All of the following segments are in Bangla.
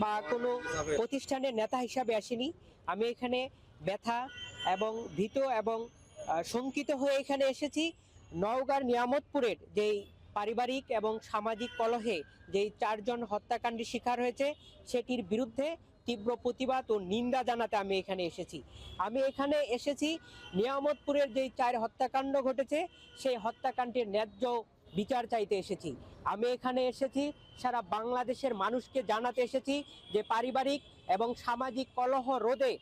বা কোনো প্রতিষ্ঠানের নেতা হিসাবে আসিনি। আমি এখানে ব্যথা এবং ভীত এবং শঙ্কিত হয়ে এখানে এসেছি। নওগাঁর নিয়ামতপুরের যেই পারিবারিক এবং সামাজিক কলহে যেই 4 জন হত্যাকাণ্ডের শিকার হয়েছে সেটির বিরুদ্ধে তীব্র প্রতিবাদ ও নিন্দা জানাতে আমি এখানে এসেছি। আমি এখানে এসেছি নিয়ামতপুরের যেই 4 হত্যাকাণ্ড ঘটেছে সেই হত্যাকাণ্ডের ন্যায্য বিচার চাইতে এসেছি। আমি এখানে এসেছি সারা বাংলাদেশের মানুষকে জানাতে এসেছি যে পারিবারিক এবং সামাজিক কলহ রোধে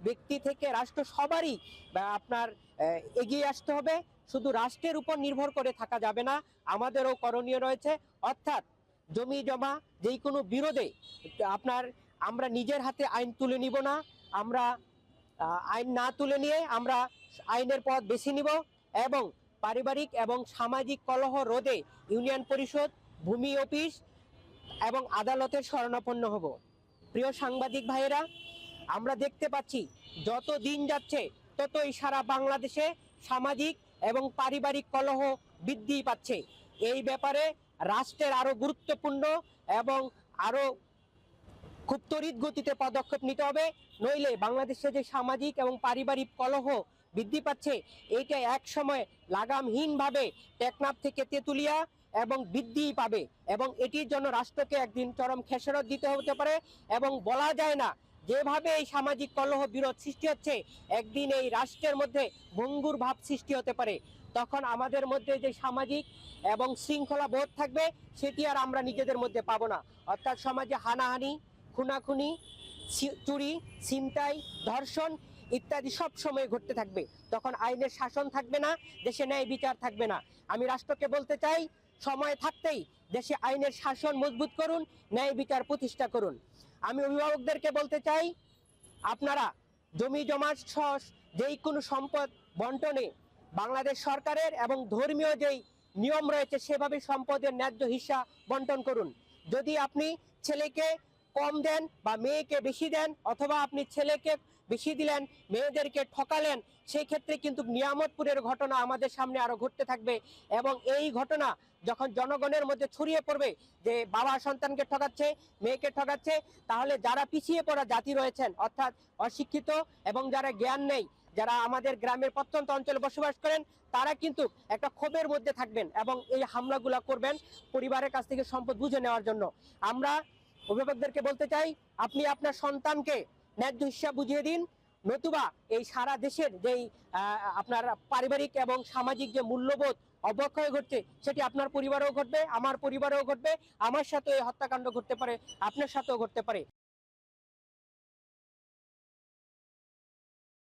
ব্যক্তি থেকে রাষ্ট্র সবারই আপনার এগিয়ে আসতে হবে। শুধু রাষ্ট্রের উপর নির্ভর করে থাকা যাবে না, আমাদেরও করণীয় রয়েছে। অর্থাৎ জমি জমা যেই কোনো বিরোধে আমরা নিজের হাতে আইন তুলে নিব না, আমরা আইন না তুলে নিয়ে আমরা আইনের পথ বেছে নিব এবং পারিবারিক এবং সামাজিক কলহ রোধে ইউনিয়ন পরিষদ, ভূমি অফিস এবং আদালতের শরণাপন্ন হব। প্রিয় সাংবাদিক ভাইয়েরা, আমরা দেখতে পাচ্ছি যত দিন যাচ্ছে ততই সারা বাংলাদেশে সামাজিক এবং পারিবারিক কলহ বৃদ্ধি পাচ্ছে। এই ব্যাপারে রাষ্ট্রের আরো গুরুত্বপূর্ণ এবং আরো খুব তড়িৎ গতিতে পদক্ষেপ নিতে হবে, নইলে বাংলাদেশে যে সামাজিক এবং পারিবারিক কলহ বৃদ্ধি পাচ্ছে এইটা এক সময় লাগামহীনভাবে টেকনাফ থেকে তেঁতুলিয়া এবং বৃদ্ধি পাবে এবং এটির জন্য রাষ্ট্রকে একদিন চরম খেসারত দিতে হতে পারে। এবং বলা যায় না, যেভাবে এই সামাজিক কলহ বিরোধ সৃষ্টি হচ্ছে একদিন এই রাষ্ট্রের মধ্যে ভঙ্গুর ভাব সৃষ্টি হতে পারে। তখন আমাদের মধ্যে যে সামাজিক এবং শৃঙ্খলা বোধ থাকবে সেটি আর আমরা নিজেদের মধ্যে পাবো না। অর্থাৎ সমাজে হানাহানি, খুনাখুনি, চুরি, ছিনতাই, ধর্ষণ ইত্যাদি সব সময় ঘটতে থাকবে। তখন আইনের শাসন থাকবে না, দেশে ন্যায় বিচার থাকবে না। আমি রাষ্ট্রকে বলতে চাই, সময় থাকতেই দেশে আইনের শাসন মজবুত করুন, ন্যায় বিচার প্রতিষ্ঠা করুন। আমি অভিভাবকদেরকে বলতে চাই, আপনারা জমি জমা যেই কোনো সম্পদ বন্টনে বাংলাদেশ সরকারের এবং ধর্মীয় যেই নিয়ম রয়েছে সেভাবে সম্পদের ন্যায্য হিস্সা বন্টন করুন। যদি আপনি ছেলেকে কম দেন বা মেয়েকে বেশি দেন, অথবা আপনি ছেলেকে বেশি দিলেন মেয়েদেরকে ঠকালেন, সেই ক্ষেত্রে কিন্তু নিয়ামতপুরের ঘটনা আমাদের সামনে আরো ঘটতে থাকবে। এবং এই ঘটনা যখন জনগণের মধ্যে ছড়িয়ে পড়বে যে বাবা সন্তানকে ঠকাচ্ছে, মেয়েকে ঠকাচ্ছে, তাহলে যারা পিছিয়ে পড়া জাতি রয়েছেন অর্থাৎ অশিক্ষিত এবং যারা জ্ঞান নেই, যারা আমাদের গ্রামের প্রত্যন্ত অঞ্চলে বসবাস করেন, তারা কিন্তু একটা ক্ষোভের মধ্যে থাকবেন এবং এই হামলাগুলো করবেন পরিবারের কাছ থেকে সম্পদ বুঝে নেওয়ার জন্য। আমরা অভিভাবকদেরকে বলতে চাই, আপনি আপনার সন্তানকে ন্যায্য হিসাব বুঝিয়ে দিন, নতুবা এই সারা দেশের যেই আপনার পারিবারিক এবং সামাজিক যে মূল্যবোধ অবক্ষয় ঘটছে সেটি আপনার পরিবারেও ঘটবে, আমার পরিবারেও ঘটবে, আমার সাথেও এই হত্যাকাণ্ড ঘটতে পারে, আপনার সাথেও ঘটতে পারে।